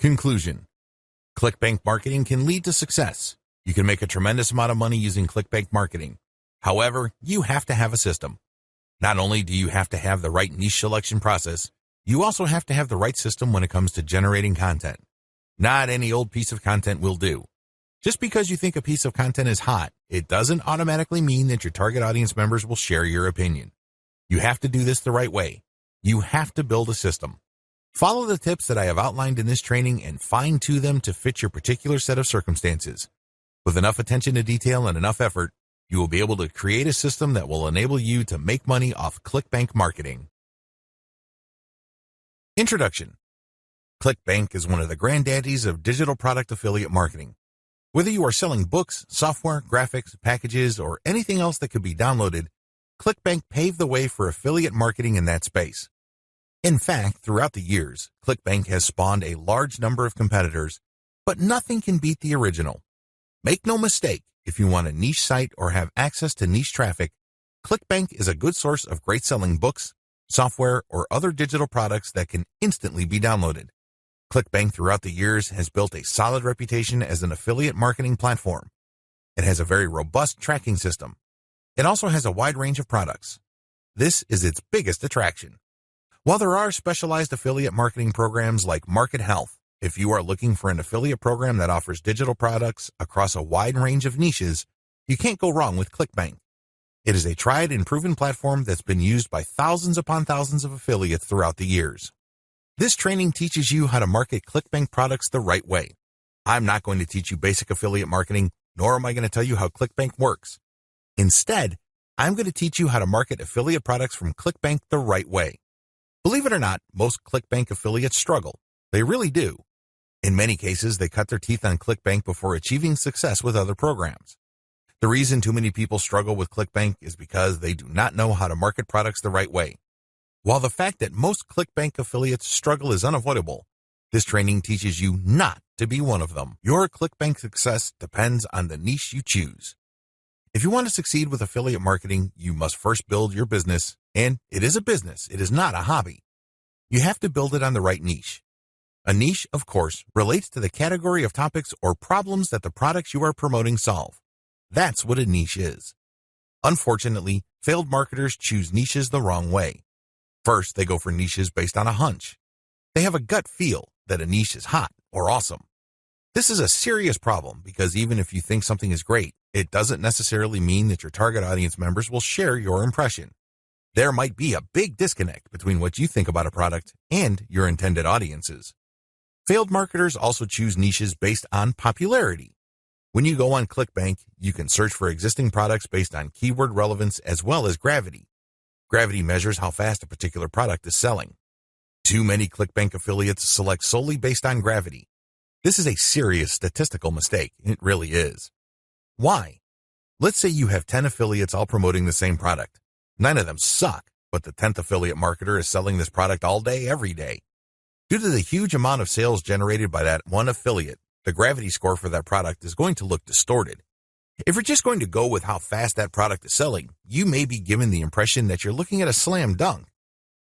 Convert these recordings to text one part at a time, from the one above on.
Conclusion. Clickbank marketing can lead to success. You can make a tremendous amount of money using Clickbank marketing. However, you have to have a system. Not only do you have to have the right niche selection process, you also have to have the right system when it comes to generating content. Not any old piece of content will do. Just because you think a piece of content is hot, it doesn't automatically mean that your target audience members will share your opinion. You have to do this the right way. You have to build a system. Follow the tips that I have outlined in this training and fine-tune them to fit your particular set of circumstances. With enough attention to detail and enough effort, you will be able to create a system that will enable you to make money off Clickbank marketing. Introduction. Clickbank is one of the granddaddies of digital product affiliate marketing. Whether you are selling books, software, graphics, packages, or anything else that could be downloaded, Clickbank paved the way for affiliate marketing in that space. In fact, throughout the years, Clickbank has spawned a large number of competitors, but nothing can beat the original. Make no mistake, if you want a niche site or have access to niche traffic, Clickbank is a good source of great selling books, software, or other digital products that can instantly be downloaded. Clickbank throughout the years has built a solid reputation as an affiliate marketing platform. It has a very robust tracking system. It also has a wide range of products. This is its biggest attraction. While there are specialized affiliate marketing programs like Market Health, if you are looking for an affiliate program that offers digital products across a wide range of niches, you can't go wrong with Clickbank. It is a tried and proven platform that's been used by thousands upon thousands of affiliates throughout the years. This training teaches you how to market Clickbank products the right way. I'm not going to teach you basic affiliate marketing, nor am I going to tell you how Clickbank works. Instead, I'm going to teach you how to market affiliate products from Clickbank the right way. Believe it or not, most Clickbank affiliates struggle. They really do. In many cases, they cut their teeth on Clickbank before achieving success with other programs. The reason too many people struggle with Clickbank is because they do not know how to market products the right way. While the fact that most Clickbank affiliates struggle is unavoidable, this training teaches you not to be one of them. Your Clickbank success depends on the niche you choose. If you want to succeed with affiliate marketing, you must first build your business, and it is a business, it is not a hobby. You have to build it on the right niche. A niche, of course, relates to the category of topics or problems that the products you are promoting solve. That's what a niche is. Unfortunately, failed marketers choose niches the wrong way. First, they go for niches based on a hunch. They have a gut feel that a niche is hot or awesome. This is a serious problem because even if you think something is great, it doesn't necessarily mean that your target audience members will share your impression. There might be a big disconnect between what you think about a product and your intended audiences. Failed marketers also choose niches based on popularity. When you go on Clickbank, you can search for existing products based on keyword relevance as well as gravity. Gravity measures how fast a particular product is selling. Too many Clickbank affiliates select solely based on gravity. This is a serious statistical mistake. It really is. Why? Let's say you have 10 affiliates all promoting the same product. 9 of them suck, but the 10th affiliate marketer is selling this product all day, every day. Due to the huge amount of sales generated by that one affiliate, the gravity score for that product is going to look distorted. If you're just going to go with how fast that product is selling, you may be given the impression that you're looking at a slam dunk.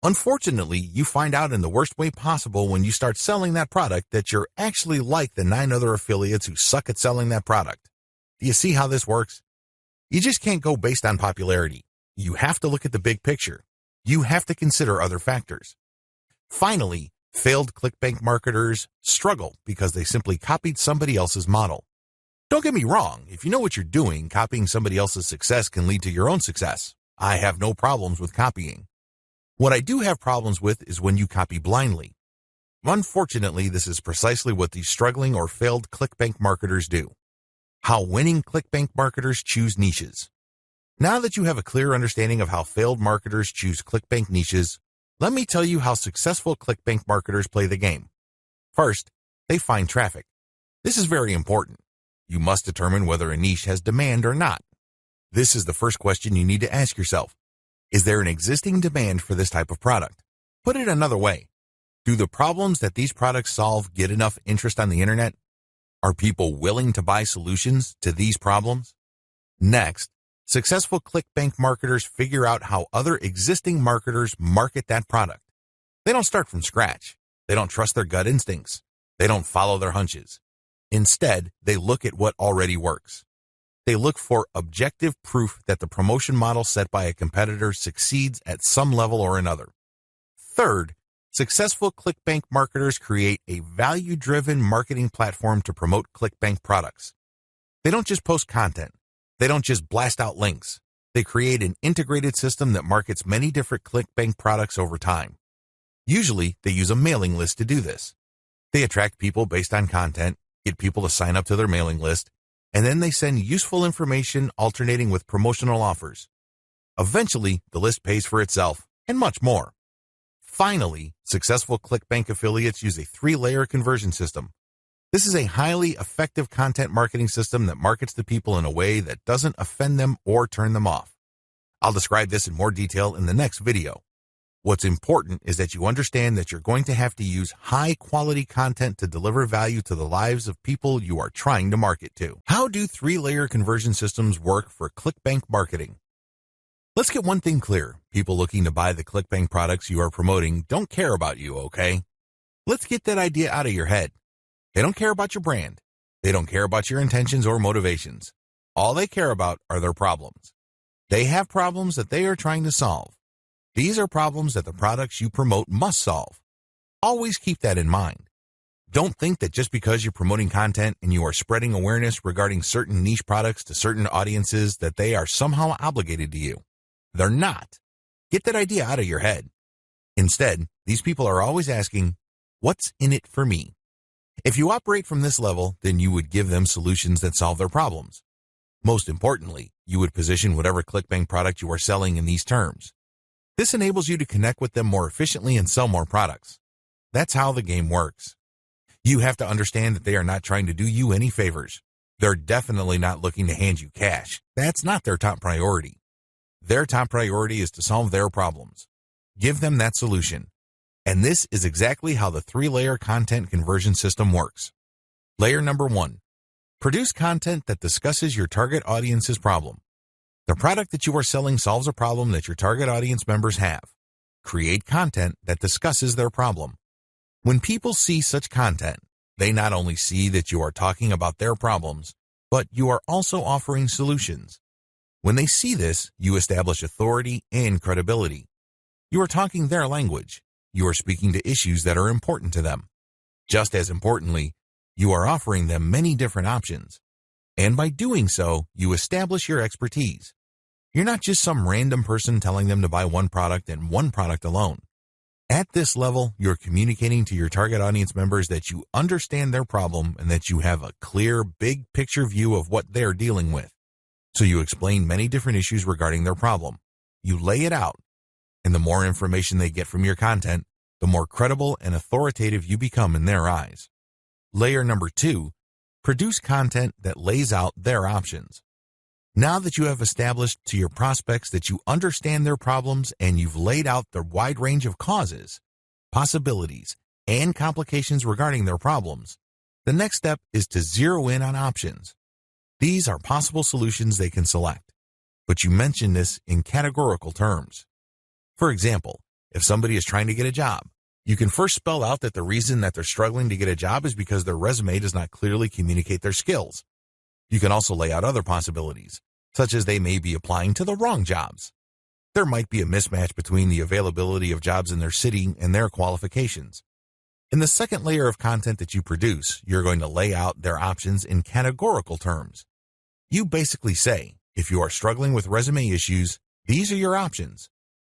Unfortunately, you find out in the worst way possible when you start selling that product that you're actually like the 9 other affiliates who suck at selling that product. Do you see how this works? You just can't go based on popularity. You have to look at the big picture. You have to consider other factors. Finally, failed Clickbank marketers struggle because they simply copied somebody else's model. Don't get me wrong, if you know what you're doing, copying somebody else's success can lead to your own success. I have no problems with copying. What I do have problems with is when you copy blindly. Unfortunately, this is precisely what these struggling or failed Clickbank marketers do. How winning Clickbank marketers choose niches. Now that you have a clear understanding of how failed marketers choose Clickbank niches, let me tell you how successful Clickbank marketers play the game. First, they find traffic. This is very important. You must determine whether a niche has demand or not. This is the first question you need to ask yourself. Is there an existing demand for this type of product? Put it another way. Do the problems that these products solve get enough interest on the internet? Are people willing to buy solutions to these problems? Next, successful Clickbank marketers figure out how other existing marketers market that product. They don't start from scratch. They don't trust their gut instincts. They don't follow their hunches. Instead, they look at what already works. They look for objective proof that the promotion model set by a competitor succeeds at some level or another. Third, successful Clickbank marketers create a value-driven marketing platform to promote Clickbank products. They don't just post content. They don't just blast out links. They create an integrated system that markets many different Clickbank products over time. Usually, they use a mailing list to do this. They attract people based on content, get people to sign up to their mailing list, and then they send useful information alternating with promotional offers. Eventually, the list pays for itself, and much more. Finally, successful Clickbank affiliates use a 3-layer conversion system. This is a highly effective content marketing system that markets to people in a way that doesn't offend them or turn them off. I'll describe this in more detail in the next video. What's important is that you understand that you're going to have to use high-quality content to deliver value to the lives of people you are trying to market to. How do 3-layer conversion systems work for Clickbank marketing? Let's get one thing clear. People looking to buy the Clickbank products you are promoting don't care about you, okay? Let's get that idea out of your head. They don't care about your brand. They don't care about your intentions or motivations. All they care about are their problems. They have problems that they are trying to solve. These are problems that the products you promote must solve. Always keep that in mind. Don't think that just because you're promoting content and you are spreading awareness regarding certain niche products to certain audiences that they are somehow obligated to you. They're not. Get that idea out of your head. Instead, these people are always asking, what's in it for me? If you operate from this level, then you would give them solutions that solve their problems. Most importantly, you would position whatever Clickbank product you are selling in these terms. This enables you to connect with them more efficiently and sell more products. That's how the game works. You have to understand that they are not trying to do you any favors. They're definitely not looking to hand you cash. That's not their top priority. Their top priority is to solve their problems. Give them that solution. And this is exactly how the 3-layer content conversion system works. Layer number 1. Produce content that discusses your target audience's problem. The product that you are selling solves a problem that your target audience members have. Create content that discusses their problem. When people see such content, they not only see that you are talking about their problems, but you are also offering solutions. When they see this, you establish authority and credibility. You are talking their language. You are speaking to issues that are important to them. Just as importantly, you are offering them many different options. And by doing so, you establish your expertise. You're not just some random person telling them to buy one product and one product alone. At this level, you're communicating to your target audience members that you understand their problem and that you have a clear, big picture view of what they're dealing with. So you explain many different issues regarding their problem. You lay it out. And the more information they get from your content, the more credible and authoritative you become in their eyes. Layer number 2, produce content that lays out their options. Now that you have established to your prospects that you understand their problems and you've laid out the wide range of causes, possibilities, and complications regarding their problems, the next step is to zero in on options. These are possible solutions they can select, but you mention this in categorical terms. For example, if somebody is trying to get a job, you can first spell out that the reason that they're struggling to get a job is because their resume does not clearly communicate their skills. You can also lay out other possibilities, such as they may be applying to the wrong jobs. There might be a mismatch between the availability of jobs in their city and their qualifications. In the second layer of content that you produce, you're going to lay out their options in categorical terms. You basically say, if you are struggling with resume issues, these are your options.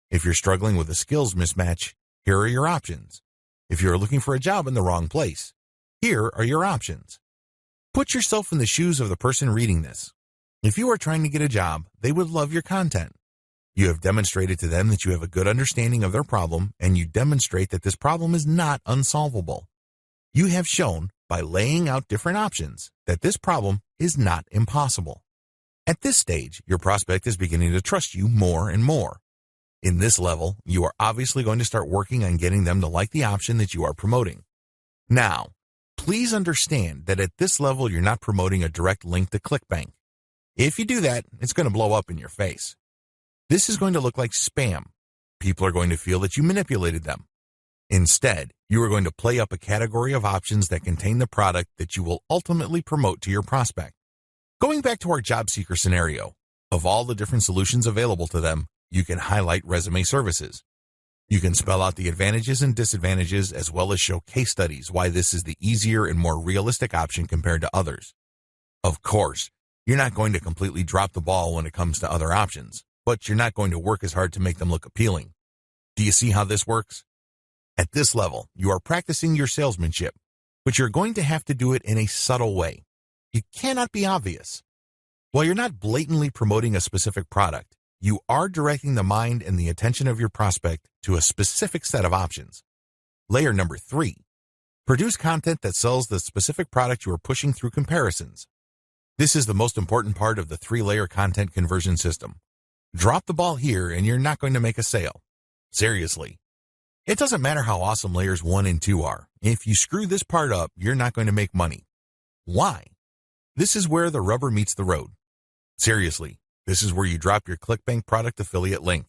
If you're struggling with a skills mismatch, here are your options. If you're looking for a job in the wrong place, here are your options. Put yourself in the shoes of the person reading this. If you are trying to get a job, they would love your content. You have demonstrated to them that you have a good understanding of their problem, and you demonstrate that this problem is not unsolvable. You have shown, by laying out different options, that this problem is not impossible. At this stage, your prospect is beginning to trust you more and more. In this level, you are obviously going to start working on getting them to like the option that you are promoting. Now, please understand that at this level, you're not promoting a direct link to Clickbank. If you do that, it's going to blow up in your face. This is going to look like spam. People are going to feel that you manipulated them. Instead, you are going to play up a category of options that contain the product that you will ultimately promote to your prospect. Going back to our job seeker scenario, of all the different solutions available to them, you can highlight resume services. You can spell out the advantages and disadvantages as well as show case studies why this is the easier and more realistic option compared to others. Of course, you're not going to completely drop the ball when it comes to other options, but you're not going to work as hard to make them look appealing. Do you see how this works? At this level, you are practicing your salesmanship, but you're going to have to do it in a subtle way. You cannot be obvious. While you're not blatantly promoting a specific product, you are directing the mind and the attention of your prospect to a specific set of options. Layer number 3. Produce content that sells the specific product you are pushing through comparisons. This is the most important part of the 3-layer content conversion system. Drop the ball here and you're not going to make a sale. Seriously. It doesn't matter how awesome layers 1 and 2 are. If you screw this part up, you're not going to make money. Why? This is where the rubber meets the road. Seriously. This is where you drop your Clickbank product affiliate link.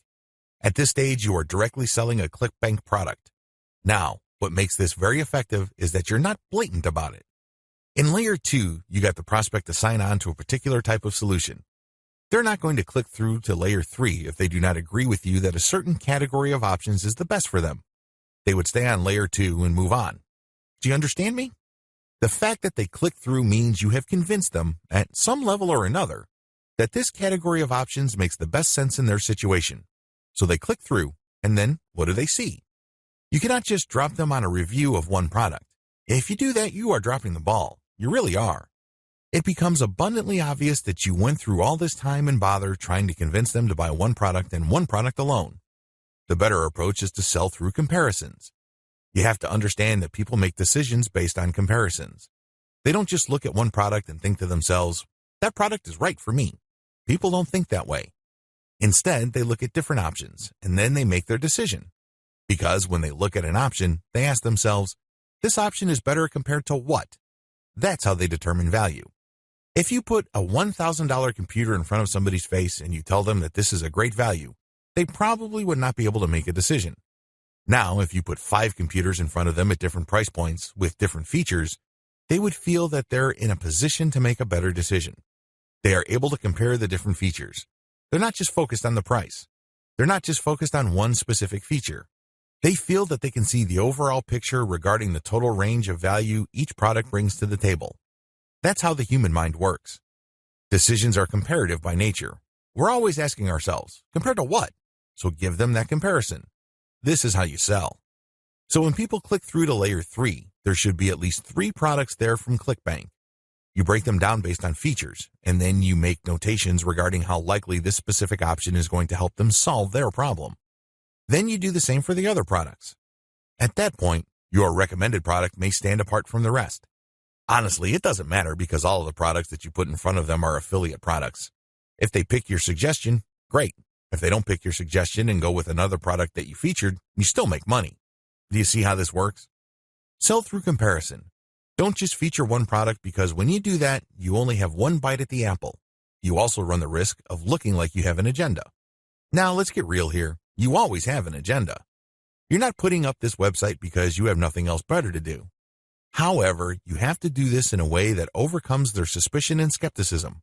At this stage, you are directly selling a Clickbank product. Now, what makes this very effective is that you're not blatant about it. In layer 2, you got the prospect to sign on to a particular type of solution. They're not going to click through to layer 3 if they do not agree with you that a certain category of options is the best for them. They would stay on layer 2 and move on. Do you understand me? The fact that they click through means you have convinced them, at some level or another, that this category of options makes the best sense in their situation. So they click through, and then what do they see? You cannot just drop them on a review of one product. If you do that, you are dropping the ball. You really are. It becomes abundantly obvious that you went through all this time and bother trying to convince them to buy one product and one product alone. The better approach is to sell through comparisons. You have to understand that people make decisions based on comparisons. They don't just look at one product and think to themselves, that product is right for me. People don't think that way. Instead, they look at different options, and then they make their decision. Because when they look at an option, they ask themselves, this option is better compared to what? That's how they determine value. If you put a $1,000 computer in front of somebody's face and you tell them that this is a great value, they probably would not be able to make a decision. Now, if you put 5 computers in front of them at different price points with different features, they would feel that they're in a position to make a better decision. They are able to compare the different features. They're not just focused on the price. They're not just focused on one specific feature. They feel that they can see the overall picture regarding the total range of value each product brings to the table. That's how the human mind works. Decisions are comparative by nature. We're always asking ourselves, compared to what? So give them that comparison. This is how you sell. So when people click through to layer 3, there should be at least 3 products there from Clickbank. You break them down based on features, and then you make notations regarding how likely this specific option is going to help them solve their problem. Then you do the same for the other products. At that point, your recommended product may stand apart from the rest. Honestly, it doesn't matter because all of the products that you put in front of them are affiliate products. If they pick your suggestion, great. If they don't pick your suggestion and go with another product that you featured, you still make money. Do you see how this works? Sell through comparison. Don't just feature one product because when you do that, you only have one bite at the apple. You also run the risk of looking like you have an agenda. Now, let's get real here. You always have an agenda. You're not putting up this website because you have nothing else better to do. However, you have to do this in a way that overcomes their suspicion and skepticism.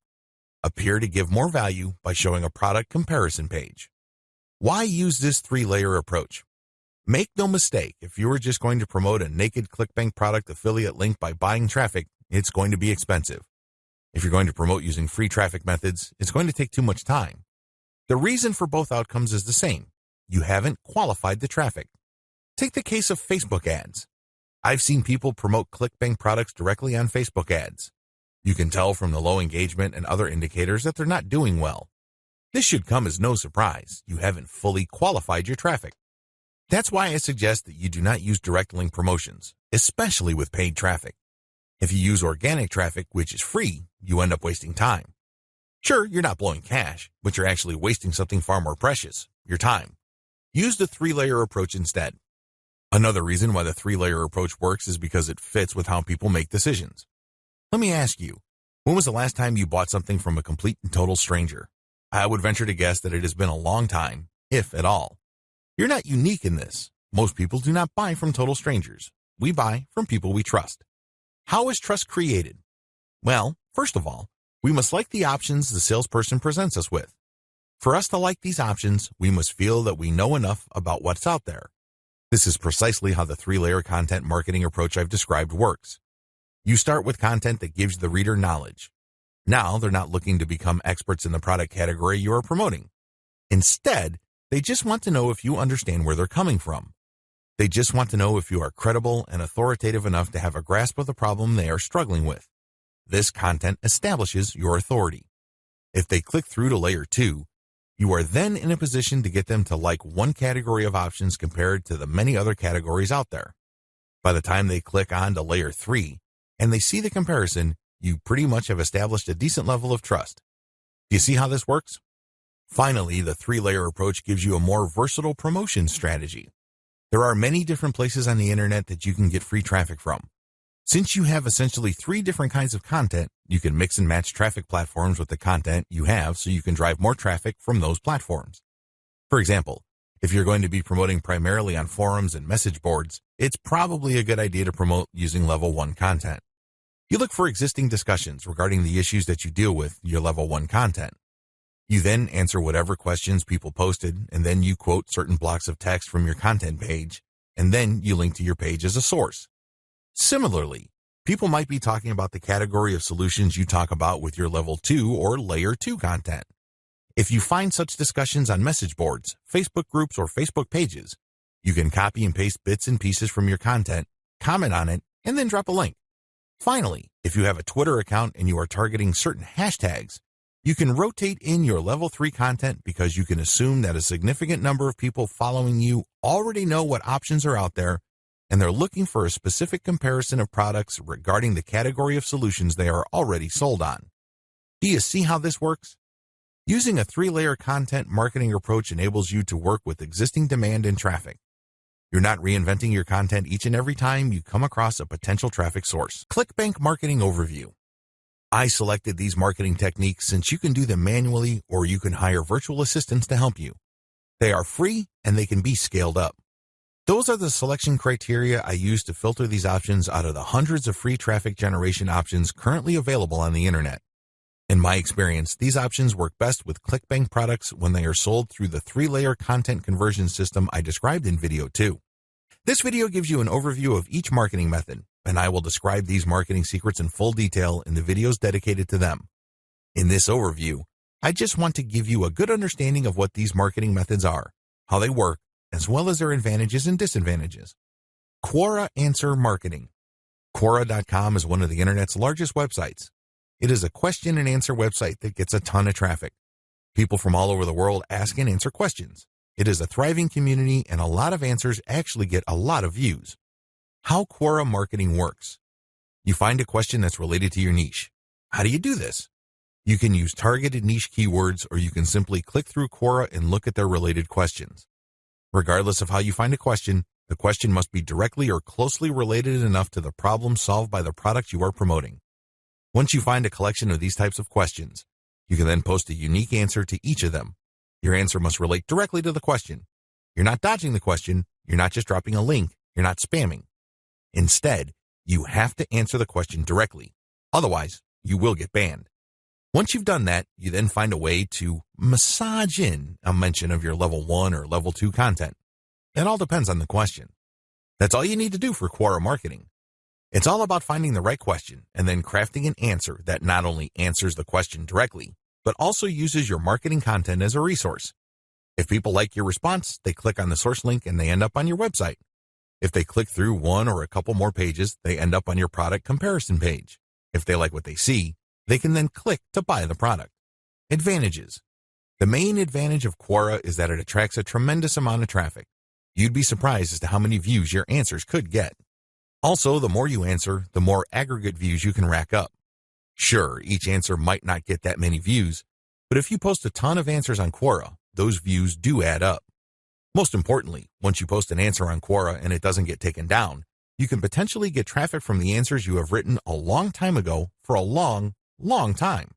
Appear to give more value by showing a product comparison page. Why use this 3-layer approach? Make no mistake, if you were just going to promote a naked Clickbank product affiliate link by buying traffic, it's going to be expensive. If you're going to promote using free traffic methods, it's going to take too much time. The reason for both outcomes is the same. You haven't qualified the traffic. Take the case of Facebook ads. I've seen people promote Clickbank products directly on Facebook ads. You can tell from the low engagement and other indicators that they're not doing well. This should come as no surprise. You haven't fully qualified your traffic. That's why I suggest that you do not use direct link promotions, especially with paid traffic. If you use organic traffic, which is free, you end up wasting time. Sure, you're not blowing cash, but you're actually wasting something far more precious, your time. Use the 3-layer approach instead. Another reason why the 3-layer approach works is because it fits with how people make decisions. Let me ask you, when was the last time you bought something from a complete and total stranger? I would venture to guess that it has been a long time, if at all. You're not unique in this. Most people do not buy from total strangers. We buy from people we trust. How is trust created? Well, first of all, we must like the options the salesperson presents us with. For us to like these options, we must feel that we know enough about what's out there. This is precisely how the three-layer content marketing approach I've described works. You start with content that gives the reader knowledge. Now they're not looking to become experts in the product category you are promoting. Instead, they just want to know if you understand where they're coming from. They just want to know if you are credible and authoritative enough to have a grasp of the problem they are struggling with. This content establishes your authority. If they click through to layer 2, you are then in a position to get them to like one category of options compared to the many other categories out there. By the time they click on to layer 3 and they see the comparison, you pretty much have established a decent level of trust. Do you see how this works? Finally, the three-layer approach gives you a more versatile promotion strategy. There are many different places on the internet that you can get free traffic from. Since you have essentially 3 different kinds of content, you can mix and match traffic platforms with the content you have so you can drive more traffic from those platforms. For example, if you're going to be promoting primarily on forums and message boards, it's probably a good idea to promote using level 1 content. You look for existing discussions regarding the issues that you deal with your level 1 content. You then answer whatever questions people posted, and then you quote certain blocks of text from your content page, and then you link to your page as a source. Similarly, people might be talking about the category of solutions you talk about with your level 2 or layer 2 content. If you find such discussions on message boards, Facebook groups, or Facebook pages, you can copy and paste bits and pieces from your content, comment on it, and then drop a link. Finally, if you have a Twitter account and you are targeting certain hashtags, you can rotate in your level 3 content because you can assume that a significant number of people following you already know what options are out there and they're looking for a specific comparison of products regarding the category of solutions they are already sold on. Do you see how this works? Using a 3-layer content marketing approach enables you to work with existing demand and traffic. You're not reinventing your content each and every time you come across a potential traffic source. Clickbank Marketing Overview. I selected these marketing techniques since you can do them manually or you can hire virtual assistants to help you. They are free and they can be scaled up. Those are the selection criteria I use to filter these options out of the hundreds of free traffic generation options currently available on the internet. In my experience, these options work best with Clickbank products when they are sold through the 3-layer content conversion system I described in video 2. This video gives you an overview of each marketing method, and I will describe these marketing secrets in full detail in the videos dedicated to them. In this overview, I just want to give you a good understanding of what these marketing methods are, how they work, as well as their advantages and disadvantages. Quora Answer Marketing. Quora.com is one of the internet's largest websites. It is a question and answer website that gets a ton of traffic. People from all over the world ask and answer questions. It is a thriving community and a lot of answers actually get a lot of views. How Quora marketing works. You find a question that's related to your niche. How do you do this? You can use targeted niche keywords or you can simply click through Quora and look at their related questions. Regardless of how you find a question, the question must be directly or closely related enough to the problem solved by the product you are promoting. Once you find a collection of these types of questions, you can then post a unique answer to each of them. Your answer must relate directly to the question. You're not dodging the question. You're not just dropping a link. You're not spamming. Instead, you have to answer the question directly. Otherwise, you will get banned. Once you've done that, you then find a way to massage in a mention of your level 1 or level 2 content. It all depends on the question. That's all you need to do for Quora marketing. It's all about finding the right question and then crafting an answer that not only answers the question directly, but also uses your marketing content as a resource. If people like your response, they click on the source link and they end up on your website. If they click through one or a couple more pages, they end up on your product comparison page. If they like what they see, they can then click to buy the product. Advantages. The main advantage of Quora is that it attracts a tremendous amount of traffic. You'd be surprised as to how many views your answers could get. Also, the more you answer, the more aggregate views you can rack up. Sure, each answer might not get that many views, but if you post a ton of answers on Quora, those views do add up. Most importantly, once you post an answer on Quora and it doesn't get taken down, you can potentially get traffic from the answers you have written a long time ago for a long time.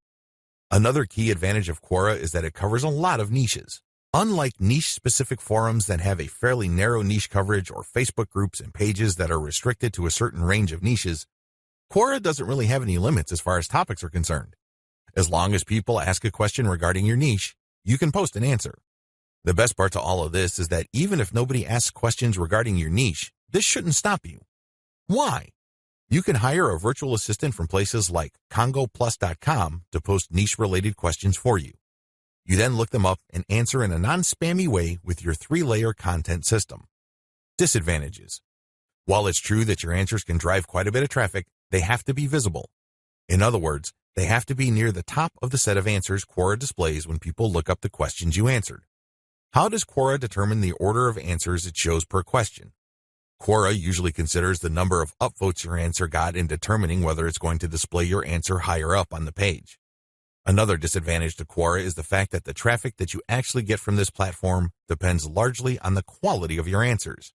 Another key advantage of Quora is that it covers a lot of niches. Unlike niche-specific forums that have a fairly narrow niche coverage or Facebook groups and pages that are restricted to a certain range of niches, Quora doesn't really have any limits as far as topics are concerned. As long as people ask a question regarding your niche, you can post an answer. The best part to all of this is that even if nobody asks questions regarding your niche, this shouldn't stop you. Why? You can hire a virtual assistant from places like congoplus.com to post niche-related questions for you. You then look them up and answer in a non-spammy way with your 3-layer content system. Disadvantages. While it's true that your answers can drive quite a bit of traffic, they have to be visible. In other words, they have to be near the top of the set of answers Quora displays when people look up the questions you answered. How does Quora determine the order of answers it shows per question? Quora usually considers the number of upvotes your answer got in determining whether it's going to display your answer higher up on the page. Another disadvantage to Quora is the fact that the traffic that you actually get from this platform depends largely on the quality of your answers.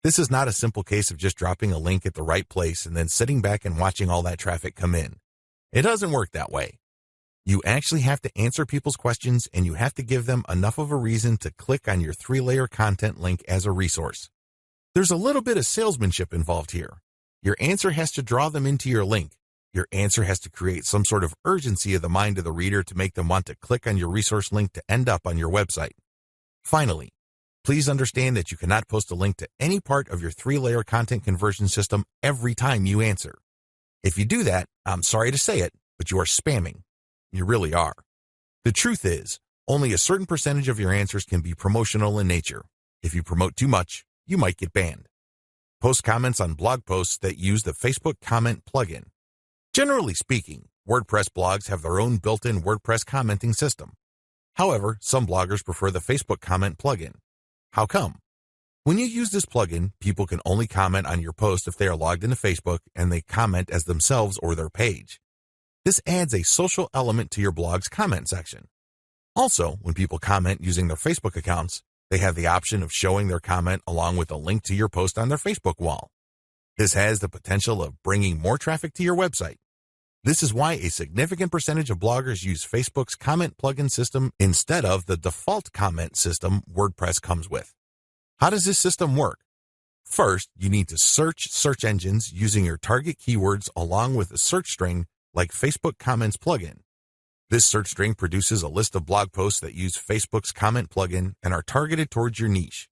This is not a simple case of just dropping a link at the right place and then sitting back and watching all that traffic come in. It doesn't work that way. You actually have to answer people's questions, and you have to give them enough of a reason to click on your 3-layer content link as a resource. There's a little bit of salesmanship involved here. Your answer has to draw them into your link. Your answer has to create some sort of urgency of the mind of the reader to make them want to click on your resource link to end up on your website. Finally, please understand that you cannot post a link to any part of your 3-layer content conversion system every time you answer. If you do that, I'm sorry to say it, but you are spamming. You really are. The truth is, only a certain percentage of your answers can be promotional in nature. If you promote too much, you might get banned. Post comments on blog posts that use the Facebook comment plugin. Generally speaking, WordPress blogs have their own built-in WordPress commenting system. However, some bloggers prefer the Facebook comment plugin. How come? When you use this plugin, people can only comment on your post if they are logged into Facebook and they comment as themselves or their page. This adds a social element to your blog's comment section. Also, when people comment using their Facebook accounts, they have the option of showing their comment along with a link to your post on their Facebook wall. This has the potential of bringing more traffic to your website. This is why a significant percentage of bloggers use Facebook's comment plugin system instead of the default comment system WordPress comes with. How does this system work? First, you need to search search engines using your target keywords along with a search string like Facebook Comments plugin. This search string produces a list of blog posts that use Facebook's comment plugin and are targeted towards your niche.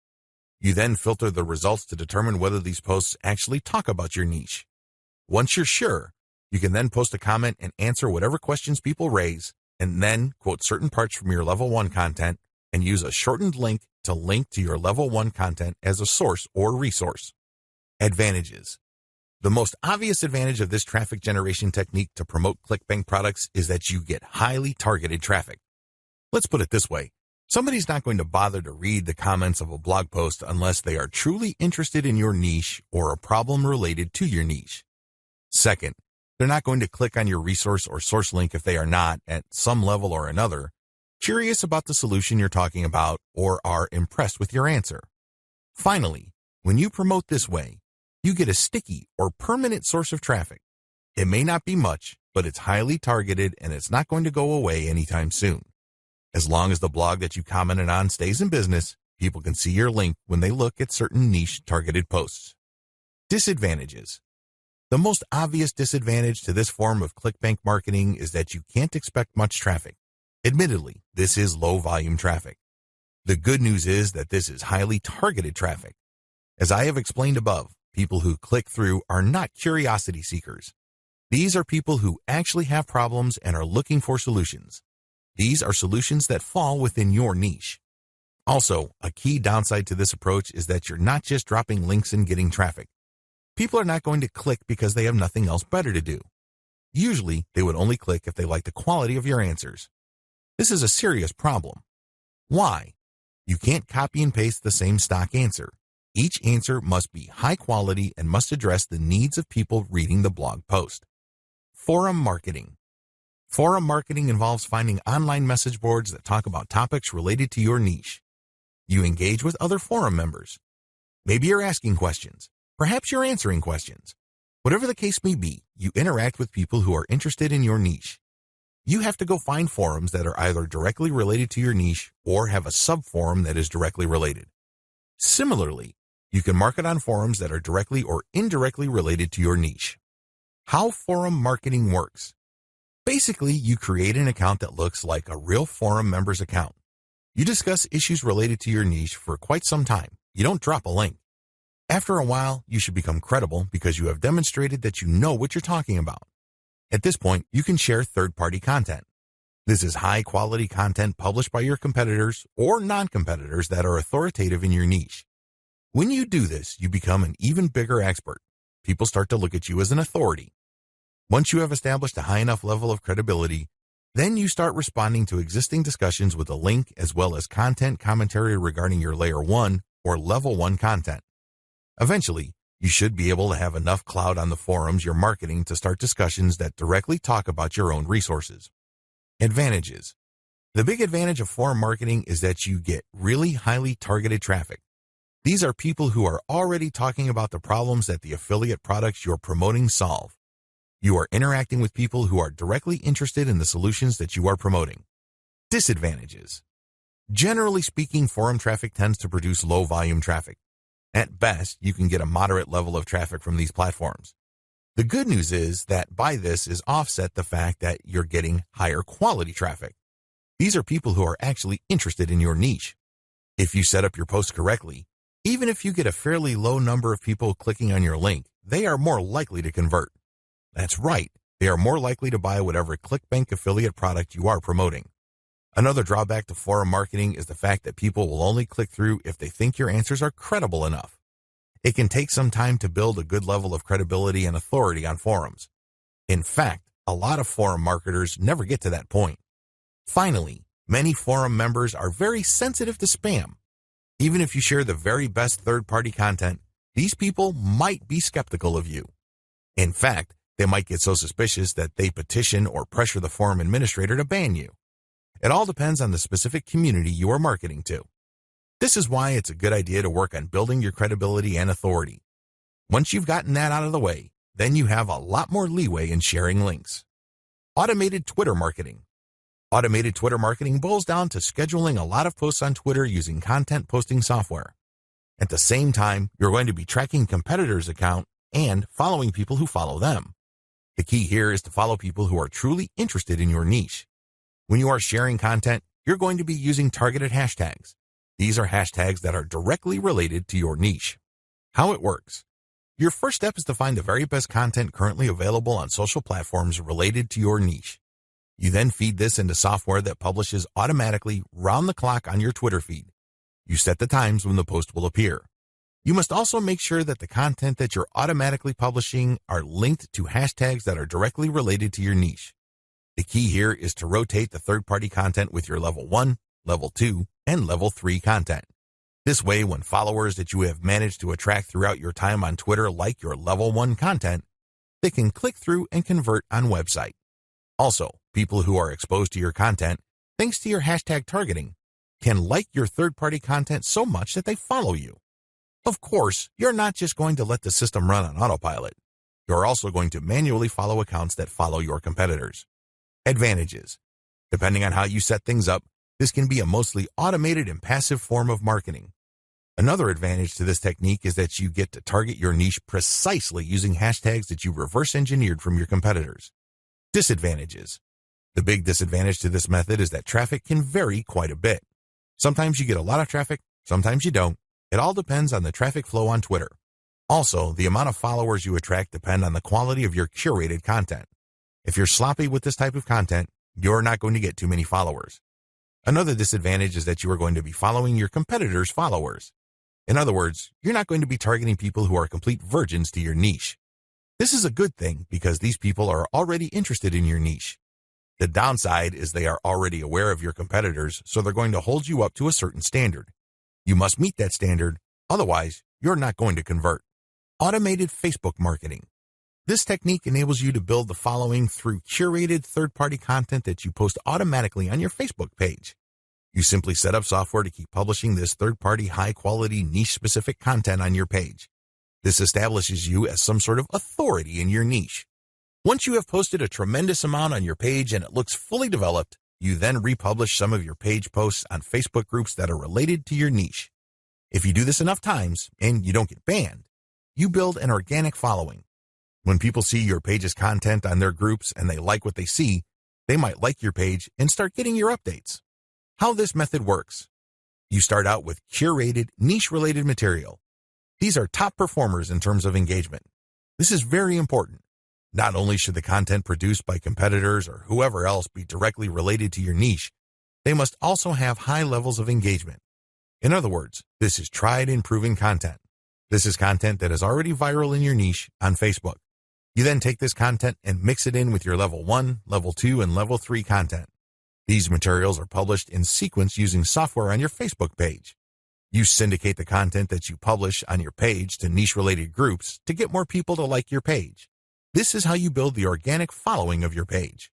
You then filter the results to determine whether these posts actually talk about your niche. Once you're sure, you can then post a comment and answer whatever questions people raise, and then quote certain parts from your level 1 content and use a shortened link to link to your level 1 content as a source or resource. Advantages. The most obvious advantage of this traffic generation technique to promote Clickbank products is that you get highly targeted traffic. Let's put it this way. Somebody's not going to bother to read the comments of a blog post unless they are truly interested in your niche or a problem related to your niche. Second, they're not going to click on your resource or source link if they are not, at some level or another, curious about the solution you're talking about or are impressed with your answer. Finally, when you promote this way, you get a sticky or permanent source of traffic. It may not be much, but it's highly targeted and it's not going to go away anytime soon. As long as the blog that you commented on stays in business, people can see your link when they look at certain niche targeted posts. Disadvantages. The most obvious disadvantage to this form of Clickbank marketing is that you can't expect much traffic. Admittedly, this is low volume traffic. The good news is that this is highly targeted traffic. As I have explained above, people who click through are not curiosity seekers. These are people who actually have problems and are looking for solutions. These are solutions that fall within your niche. Also, a key downside to this approach is that you're not just dropping links and getting traffic. People are not going to click because they have nothing else better to do. Usually, they would only click if they like the quality of your answers. This is a serious problem. Why? You can't copy and paste the same stock answer. Each answer must be high quality and must address the needs of people reading the blog post. Forum marketing. Forum marketing involves finding online message boards that talk about topics related to your niche. You engage with other forum members. Maybe you're asking questions. Perhaps you're answering questions. Whatever the case may be, you interact with people who are interested in your niche. You have to go find forums that are either directly related to your niche or have a sub-forum that is directly related. Similarly, you can market on forums that are directly or indirectly related to your niche. How forum marketing works. Basically, you create an account that looks like a real forum member's account. You discuss issues related to your niche for quite some time. You don't drop a link. After a while, you should become credible because you have demonstrated that you know what you're talking about. At this point, you can share third-party content. This is high-quality content published by your competitors or non-competitors that are authoritative in your niche. When you do this, you become an even bigger expert. People start to look at you as an authority. Once you have established a high enough level of credibility, then you start responding to existing discussions with a link as well as content commentary regarding your Layer 1 or Level 1 content. Eventually, you should be able to have enough clout on the forums you're marketing to start discussions that directly talk about your own resources. Advantages. The big advantage of forum marketing is that you get really highly targeted traffic. These are people who are already talking about the problems that the affiliate products you're promoting solve. You are interacting with people who are directly interested in the solutions that you are promoting. Disadvantages. Generally speaking, forum traffic tends to produce low volume traffic. At best, you can get a moderate level of traffic from these platforms. The good news is that by this is offset the fact that you're getting higher quality traffic. These are people who are actually interested in your niche. If you set up your posts correctly, even if you get a fairly low number of people clicking on your link, they are more likely to convert. That's right, they are more likely to buy whatever Clickbank affiliate product you are promoting. Another drawback to forum marketing is the fact that people will only click through if they think your answers are credible enough. It can take some time to build a good level of credibility and authority on forums. In fact, a lot of forum marketers never get to that point. Finally, many forum members are very sensitive to spam. Even if you share the very best third-party content, these people might be skeptical of you. In fact, they might get so suspicious that they petition or pressure the forum administrator to ban you. It all depends on the specific community you are marketing to. This is why it's a good idea to work on building your credibility and authority. Once you've gotten that out of the way, then you have a lot more leeway in sharing links. Automated Twitter marketing. Automated Twitter marketing boils down to scheduling a lot of posts on Twitter using content posting software. At the same time, you're going to be tracking competitors' account and following people who follow them. The key here is to follow people who are truly interested in your niche. When you are sharing content, you're going to be using targeted hashtags. These are hashtags that are directly related to your niche. How it works. Your first step is to find the very best content currently available on social platforms related to your niche. You then feed this into software that publishes automatically round the clock on your Twitter feed. You set the times when the post will appear. You must also make sure that the content that you're automatically publishing are linked to hashtags that are directly related to your niche. The key here is to rotate the third-party content with your Level 1, Level 2, and Level 3 content. This way, when followers that you have managed to attract throughout your time on Twitter like your Level 1 content, they can click through and convert on website. Also, people who are exposed to your content, thanks to your hashtag targeting, can like your third-party content so much that they follow you. Of course, you're not just going to let the system run on autopilot. You're also going to manually follow accounts that follow your competitors. Advantages. Depending on how you set things up, this can be a mostly automated and passive form of marketing. Another advantage to this technique is that you get to target your niche precisely using hashtags that you reverse engineered from your competitors. Disadvantages. The big disadvantage to this method is that traffic can vary quite a bit. Sometimes you get a lot of traffic, sometimes you don't. It all depends on the traffic flow on Twitter. Also, the amount of followers you attract depend on the quality of your curated content. If you're sloppy with this type of content, you're not going to get too many followers. Another disadvantage is that you are going to be following your competitors' followers. In other words, you're not going to be targeting people who are complete virgins to your niche. This is a good thing because these people are already interested in your niche. The downside is they are already aware of your competitors, so they're going to hold you up to a certain standard. You must meet that standard, otherwise you're not going to convert. Automated Facebook marketing. This technique enables you to build the following through curated third-party content that you post automatically on your Facebook page. You simply set up software to keep publishing this third-party high-quality niche-specific content on your page. This establishes you as some sort of authority in your niche. Once you have posted a tremendous amount on your page and it looks fully developed, you then republish some of your page posts on Facebook groups that are related to your niche. If you do this enough times and you don't get banned, you build an organic following. When people see your page's content on their groups and they like what they see, they might like your page and start getting your updates. How this method works. You start out with curated, niche-related material. These are top performers in terms of engagement. This is very important. Not only should the content produced by competitors or whoever else be directly related to your niche, they must also have high levels of engagement. In other words, this is tried and proven content. This is content that is already viral in your niche on Facebook. You then take this content and mix it in with your level 1, level 2, and level 3 content. These materials are published in sequence using software on your Facebook page. You syndicate the content that you publish on your page to niche-related groups to get more people to like your page. This is how you build the organic following of your page.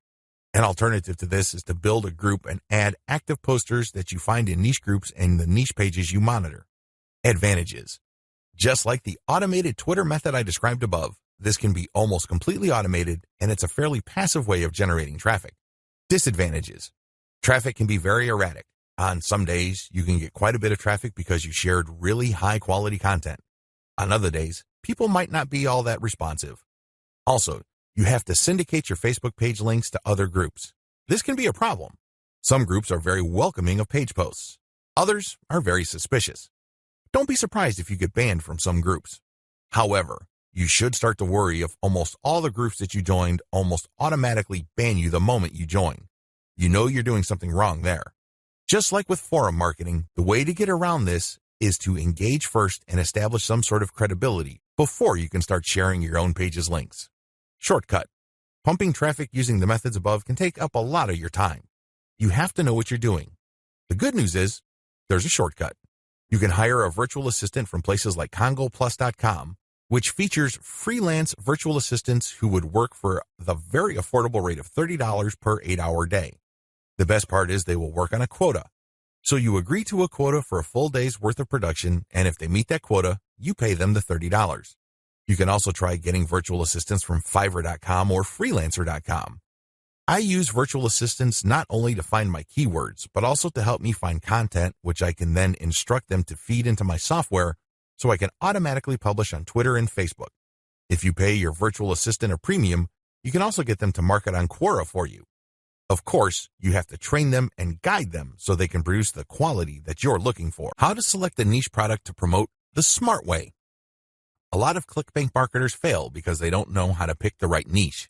An alternative to this is to build a group and add active posters that you find in niche groups and the niche pages you monitor. Advantages. Just like the automated Twitter method I described above, this can be almost completely automated, and it's a fairly passive way of generating traffic. Disadvantages. Traffic can be very erratic. On some days, you can get quite a bit of traffic because you shared really high-quality content. On other days, people might not be all that responsive. Also, you have to syndicate your Facebook page links to other groups. This can be a problem. Some groups are very welcoming of page posts. Others are very suspicious. Don't be surprised if you get banned from some groups. However, you should start to worry if almost all the groups that you joined almost automatically ban you the moment you join. You know you're doing something wrong there. Just like with forum marketing, the way to get around this is to engage first and establish some sort of credibility before you can start sharing your own page's links. Shortcut. Pumping traffic using the methods above can take up a lot of your time. You have to know what you're doing. The good news is, there's a shortcut. You can hire a virtual assistant from places like CongoPlus.com, which features freelance virtual assistants who would work for the very affordable rate of $30 per 8-hour day. The best part is they will work on a quota. So you agree to a quota for a full day's worth of production, and if they meet that quota, you pay them the $30. You can also try getting virtual assistants from Fiverr.com or Freelancer.com. I use virtual assistants not only to find my keywords, but also to help me find content, which I can then instruct them to feed into my software so I can automatically publish on Twitter and Facebook. If you pay your virtual assistant a premium, you can also get them to market on Quora for you. Of course, you have to train them and guide them so they can produce the quality that you're looking for. How to select the niche product to promote the smart way. A lot of Clickbank marketers fail because they don't know how to pick the right niche.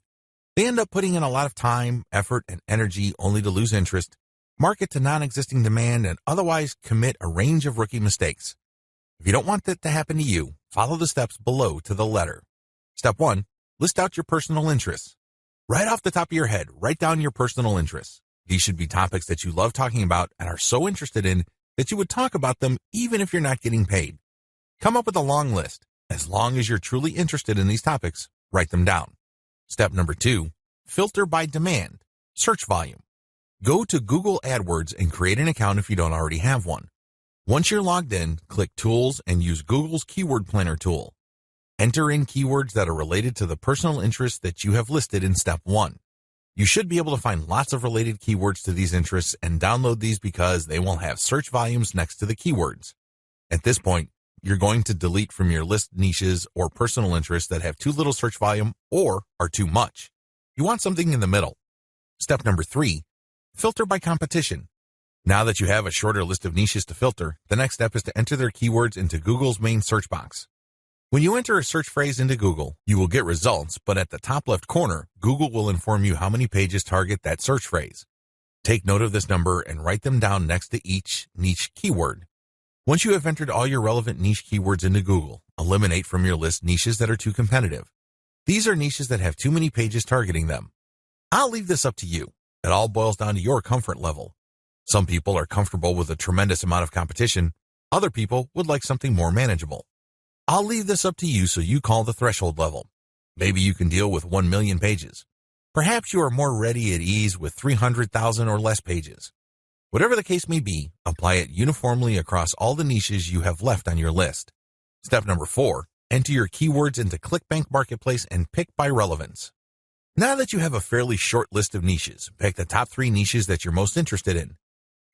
They end up putting in a lot of time, effort, and energy only to lose interest, market to non-existing demand, and otherwise commit a range of rookie mistakes. If you don't want that to happen to you, follow the steps below to the letter. Step 1, list out your personal interests. Right off the top of your head, write down your personal interests. These should be topics that you love talking about and are so interested in that you would talk about them even if you're not getting paid. Come up with a long list. As long as you're truly interested in these topics, write them down. Step number 2, filter by demand, search volume. Go to Google AdWords and create an account if you don't already have one. Once you're logged in, click Tools and use Google's Keyword Planner tool. Enter in keywords that are related to the personal interests that you have listed in Step 1. You should be able to find lots of related keywords to these interests and download these because they will have search volumes next to the keywords. At this point, you're going to delete from your list niches or personal interests that have too little search volume or are too much. You want something in the middle. Step number 3, filter by competition. Now that you have a shorter list of niches to filter, the next step is to enter their keywords into Google's main search box. When you enter a search phrase into Google, you will get results, but at the top left corner, Google will inform you how many pages target that search phrase. Take note of this number and write them down next to each niche keyword. Once you have entered all your relevant niche keywords into Google, eliminate from your list niches that are too competitive. These are niches that have too many pages targeting them. I'll leave this up to you. It all boils down to your comfort level. Some people are comfortable with a tremendous amount of competition. Other people would like something more manageable. I'll leave this up to you so you call the threshold level. Maybe you can deal with 1 million pages. Perhaps you are more ready at ease with 300,000 or less pages. Whatever the case may be, apply it uniformly across all the niches you have left on your list. Step number 4, enter your keywords into Clickbank Marketplace and pick by relevance. Now that you have a fairly short list of niches, pick the top 3 niches that you're most interested in.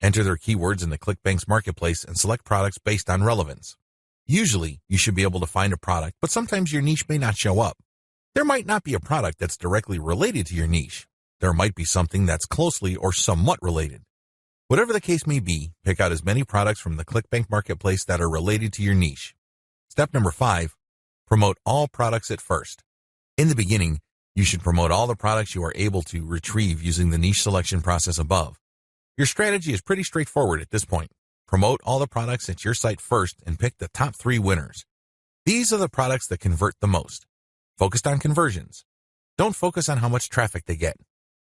Enter their keywords in the Clickbank's marketplace and select products based on relevance. Usually, you should be able to find a product, but sometimes your niche may not show up. There might not be a product that's directly related to your niche. There might be something that's closely or somewhat related. Whatever the case may be, pick out as many products from the Clickbank marketplace that are related to your niche. Step number 5, promote all products at first. In the beginning, you should promote all the products you are able to retrieve using the niche selection process above. Your strategy is pretty straightforward at this point. Promote all the products at your site first and pick the top 3 winners. These are the products that convert the most. Focused on conversions. Don't focus on how much traffic they get.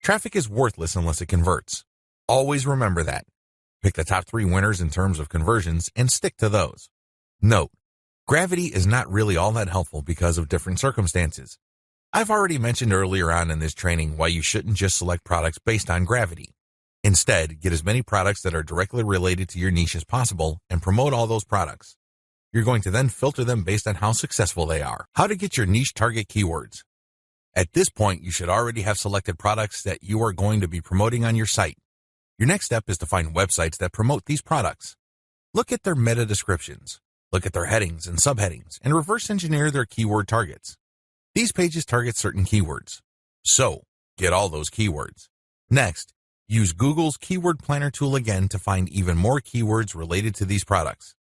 Traffic is worthless unless it converts. Always remember that. Pick the top 3 winners in terms of conversions and stick to those. Note, gravity is not really all that helpful because of different circumstances. I've already mentioned earlier on in this training why you shouldn't just select products based on gravity. Instead, get as many products that are directly related to your niche as possible and promote all those products. You're going to then filter them based on how successful they are. How to get your niche target keywords. At this point, you should already have selected products that you are going to be promoting on your site. Your next step is to find websites that promote these products. Look at their meta descriptions. Look at their headings and subheadings and reverse engineer their keyword targets. These pages target certain keywords. So, get all those keywords. Next, use Google's Keyword Planner tool again to find even more keywords related to these products.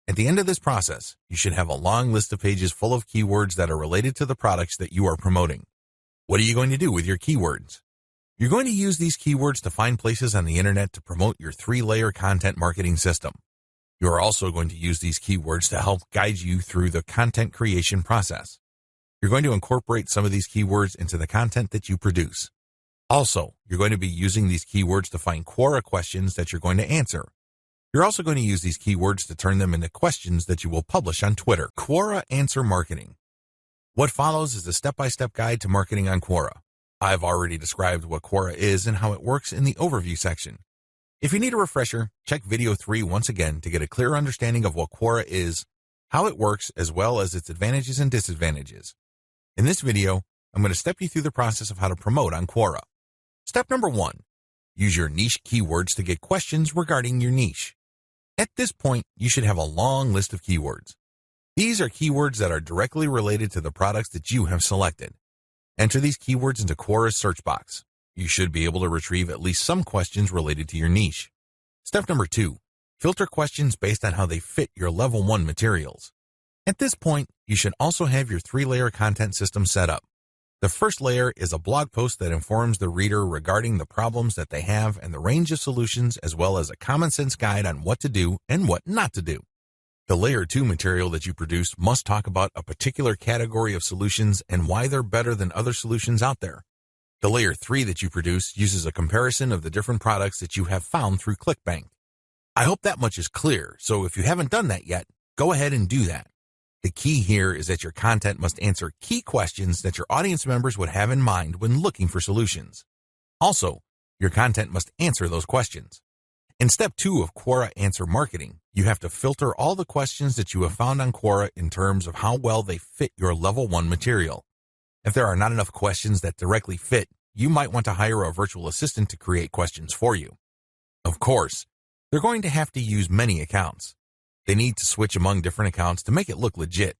At the end of this process, you should have a long list of pages full of keywords that are related to the products that you are promoting. What are you going to do with your keywords? You're going to use these keywords to find places on the internet to promote your 3-layer content marketing system. You are also going to use these keywords to help guide you through the content creation process. You're going to incorporate some of these keywords into the content that you produce. Also, you're going to be using these keywords to find Quora questions that you're going to answer. You're also going to use these keywords to turn them into questions that you will publish on Twitter. Quora Answer Marketing. What follows is a step-by-step guide to marketing on Quora. I've already described what Quora is and how it works in the overview section. If you need a refresher, check video 3 once again to get a clear understanding of what Quora is, how it works, as well as its advantages and disadvantages. In this video, I'm going to step you through the process of how to promote on Quora. Step number 1, use your niche keywords to get questions regarding your niche. At this point, you should have a long list of keywords. These are keywords that are directly related to the products that you have selected. Enter these keywords into Quora's search box. You should be able to retrieve at least some questions related to your niche. Step number 2, filter questions based on how they fit your level 1 materials. At this point, you should also have your 3-layer content system set up. The first layer is a blog post that informs the reader regarding the problems that they have and the range of solutions, as well as a common sense guide on what to do and what not to do. The layer 2 material that you produce must talk about a particular category of solutions and why they're better than other solutions out there. The layer 3 that you produce uses a comparison of the different products that you have found through Clickbank. I hope that much is clear, so if you haven't done that yet, go ahead and do that. The key here is that your content must answer key questions that your audience members would have in mind when looking for solutions. Also, your content must answer those questions. In step 2 of Quora Answer Marketing, you have to filter all the questions that you have found on Quora in terms of how well they fit your level 1 material. If there are not enough questions that directly fit, you might want to hire a virtual assistant to create questions for you. Of course, they're going to have to use many accounts. They need to switch among different accounts to make it look legit.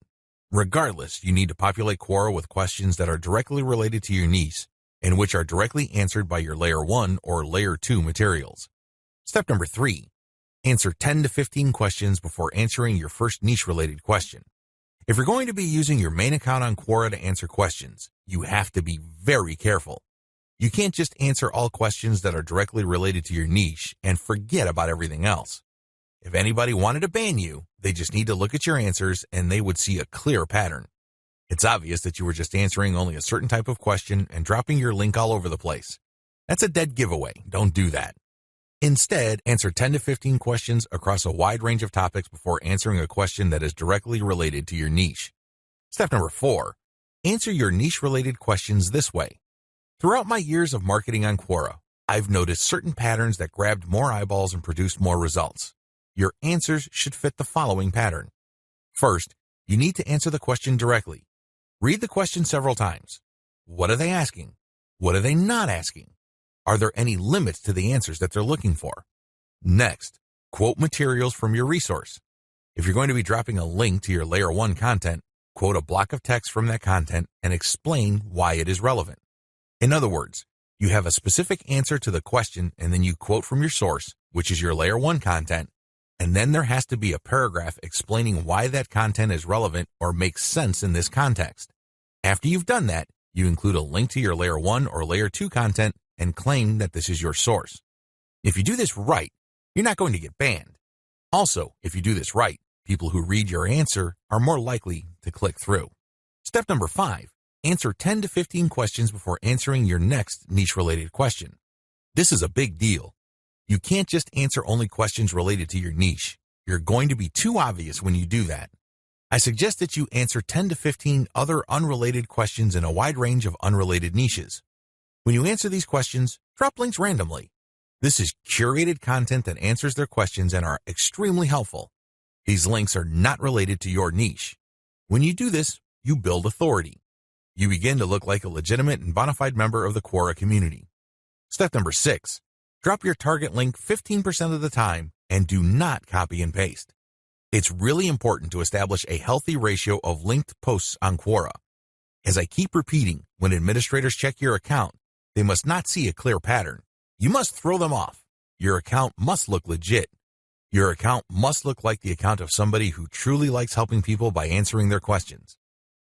Regardless, you need to populate Quora with questions that are directly related to your niche and which are directly answered by your layer 1 or layer 2 materials. Step number 3, answer 10 to 15 questions before answering your first niche-related question. If you're going to be using your main account on Quora to answer questions, you have to be very careful. You can't just answer all questions that are directly related to your niche and forget about everything else. If anybody wanted to ban you, they just need to look at your answers and they would see a clear pattern. It's obvious that you were just answering only a certain type of question and dropping your link all over the place. That's a dead giveaway. Don't do that. Instead, answer 10 to 15 questions across a wide range of topics before answering a question that is directly related to your niche. Step number 4, answer your niche-related questions this way. Throughout my years of marketing on Quora, I've noticed certain patterns that grabbed more eyeballs and produced more results. Your answers should fit the following pattern. First, you need to answer the question directly. Read the question several times. What are they asking? What are they not asking? Are there any limits to the answers that they're looking for? Next, quote materials from your resource. If you're going to be dropping a link to your Layer 1 content, quote a block of text from that content and explain why it is relevant. In other words, you have a specific answer to the question and then you quote from your source, which is your Layer 1 content, and then there has to be a paragraph explaining why that content is relevant or makes sense in this context. After you've done that, you include a link to your Layer 1 or Layer 2 content and claim that this is your source. If you do this right, you're not going to get banned. Also, if you do this right, people who read your answer are more likely to click through. Step number 5, answer 10 to 15 questions before answering your next niche-related question. This is a big deal. You can't just answer only questions related to your niche. You're going to be too obvious when you do that. I suggest that you answer 10 to 15 other unrelated questions in a wide range of unrelated niches. When you answer these questions, drop links randomly. This is curated content that answers their questions and are extremely helpful. These links are not related to your niche. When you do this, you build authority. You begin to look like a legitimate and bona fide member of the Quora community. Step number 6, drop your target link 15% of the time and do not copy and paste. It's really important to establish a healthy ratio of linked posts on Quora. As I keep repeating, when administrators check your account, they must not see a clear pattern. You must throw them off. Your account must look legit. Your account must look like the account of somebody who truly likes helping people by answering their questions.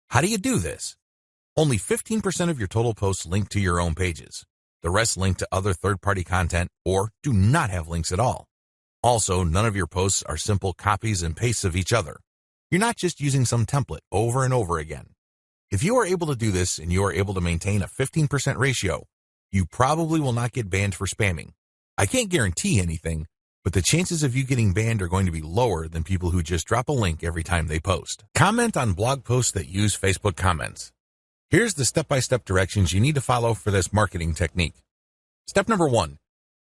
How do you do this? Only 15% of your total posts link to your own pages. The rest link to other third-party content or do not have links at all. Also, none of your posts are simple copies and pastes of each other. You're not just using some template over and over again. If you are able to do this and you are able to maintain a 15% ratio, you probably will not get banned for spamming. I can't guarantee anything, but the chances of you getting banned are going to be lower than people who just drop a link every time they post. Comment on blog posts that use Facebook comments. Here's the step-by-step directions you need to follow for this marketing technique. Step number 1,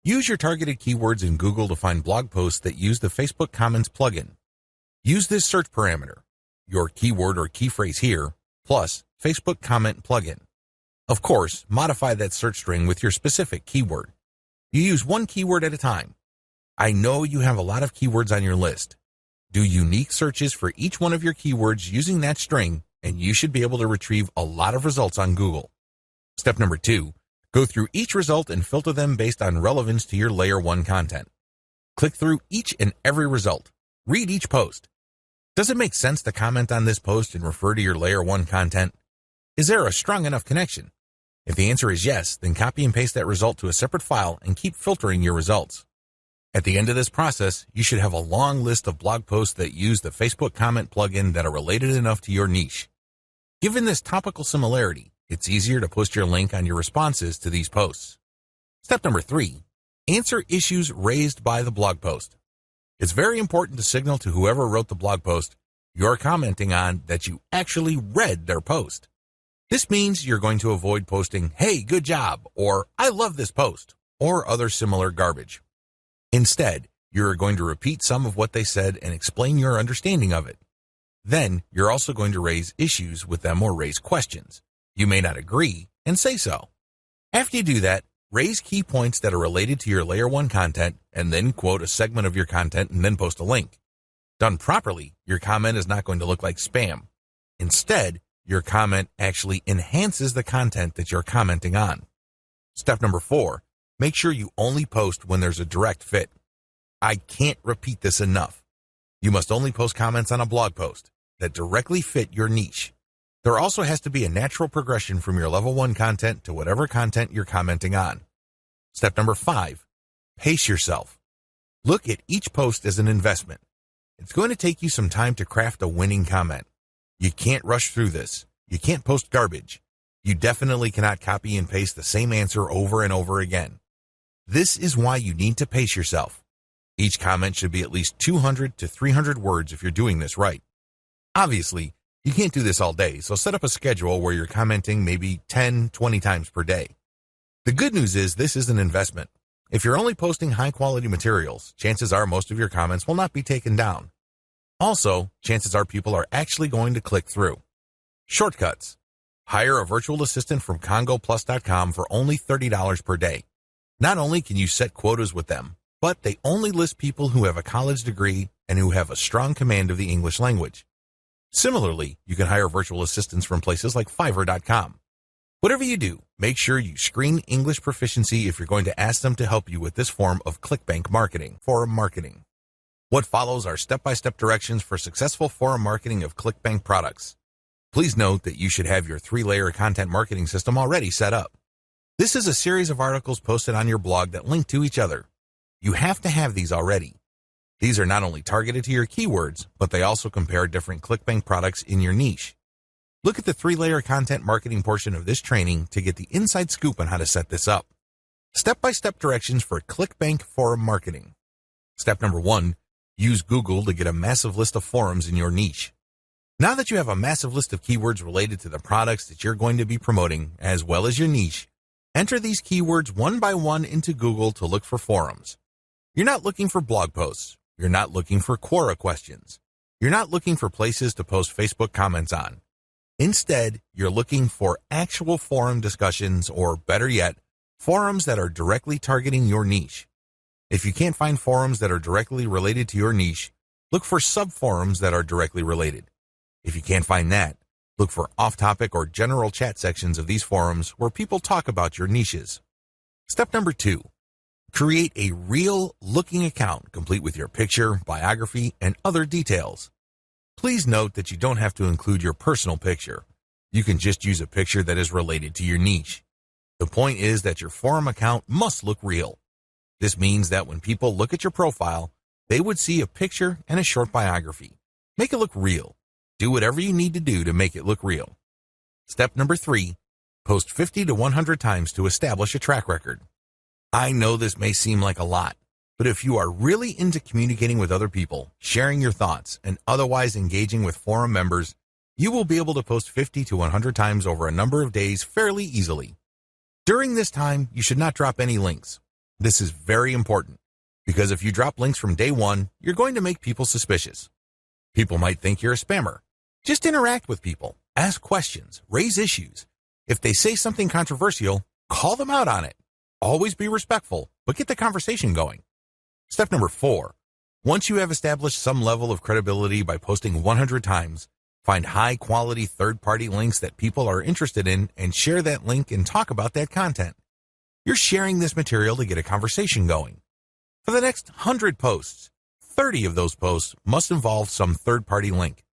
use your targeted keywords in Google to find blog posts that use the Facebook Comments plugin. Use this search parameter, your keyword or key phrase here, plus Facebook Comment plugin. Of course, modify that search string with your specific keyword. You use one keyword at a time. I know you have a lot of keywords on your list. Do unique searches for each one of your keywords using that string, and you should be able to retrieve a lot of results on Google. Step number 2, go through each result and filter them based on relevance to your Layer 1 content. Click through each and every result. Read each post. Does it make sense to comment on this post and refer to your Layer 1 content? Is there a strong enough connection? If the answer is yes, then copy and paste that result to a separate file and keep filtering your results. At the end of this process, you should have a long list of blog posts that use the Facebook Comment plugin that are related enough to your niche. Given this topical similarity, it's easier to post your link on your responses to these posts. Step number 3, answer issues raised by the blog post. It's very important to signal to whoever wrote the blog post you're commenting on that you actually read their post. This means you're going to avoid posting, "Hey, good job," or "I love this post," or other similar garbage. Instead, you're going to repeat some of what they said and explain your understanding of it. Then, you're also going to raise issues with them or raise questions. You may not agree, and say so. After you do that, raise key points that are related to your Layer 1 content, and then quote a segment of your content and then post a link. Done properly, your comment is not going to look like spam. Instead, your comment actually enhances the content that you're commenting on. Step number 4, make sure you only post when there's a direct fit. I can't repeat this enough. You must only post comments on a blog post that directly fit your niche. There also has to be a natural progression from your level 1 content to whatever content you're commenting on. Step number 5, pace yourself. Look at each post as an investment. It's going to take you some time to craft a winning comment. You can't rush through this. You can't post garbage. You definitely cannot copy and paste the same answer over and over again. This is why you need to pace yourself. Each comment should be at least 200 to 300 words if you're doing this right. Obviously, you can't do this all day, so set up a schedule where you're commenting maybe 10, 20 times per day. The good news is this is an investment. If you're only posting high-quality materials, chances are most of your comments will not be taken down. Also, chances are people are actually going to click through. Shortcuts. Hire a virtual assistant from CongoPlus.com for only $30 per day. Not only can you set quotas with them, but they only list people who have a college degree and who have a strong command of the English language. Similarly, you can hire virtual assistants from places like Fiverr.com. Whatever you do, make sure you screen English proficiency if you're going to ask them to help you with this form of Clickbank marketing, forum marketing. What follows are step-by-step directions for successful forum marketing of Clickbank products. Please note that you should have your 3-layer content marketing system already set up. This is a series of articles posted on your blog that link to each other. You have to have these already. These are not only targeted to your keywords, but they also compare different Clickbank products in your niche. Look at the 3-layer content marketing portion of this training to get the inside scoop on how to set this up. Step-by-step directions for Clickbank forum marketing. Step number 1, use Google to get a massive list of forums in your niche. Now that you have a massive list of keywords related to the products that you're going to be promoting, as well as your niche, enter these keywords one by one into Google to look for forums. You're not looking for blog posts. You're not looking for Quora questions. You're not looking for places to post Facebook comments on. Instead, you're looking for actual forum discussions, or better yet, forums that are directly targeting your niche. If you can't find forums that are directly related to your niche, look for sub-forums that are directly related. If you can't find that, look for off-topic or general chat sections of these forums where people talk about your niches. Step number 2, create a real-looking account complete with your picture, biography, and other details. Please note that you don't have to include your personal picture. You can just use a picture that is related to your niche. The point is that your forum account must look real. This means that when people look at your profile, they would see a picture and a short biography. Make it look real. Do whatever you need to do to make it look real. Step number 3, post 50 to 100 times to establish a track record. I know this may seem like a lot, but if you are really into communicating with other people, sharing your thoughts, and otherwise engaging with forum members, you will be able to post 50 to 100 times over a number of days fairly easily. During this time, you should not drop any links. This is very important, because if you drop links from day 1, you're going to make people suspicious. People might think you're a spammer. Just interact with people, ask questions, raise issues. If they say something controversial, call them out on it. Always be respectful, but get the conversation going. Step number 4, once you have established some level of credibility by posting 100 times, find high-quality third-party links that people are interested in and share that link and talk about that content. You're sharing this material to get a conversation going. For the next 100 posts, 30 of those posts must involve some third-party link.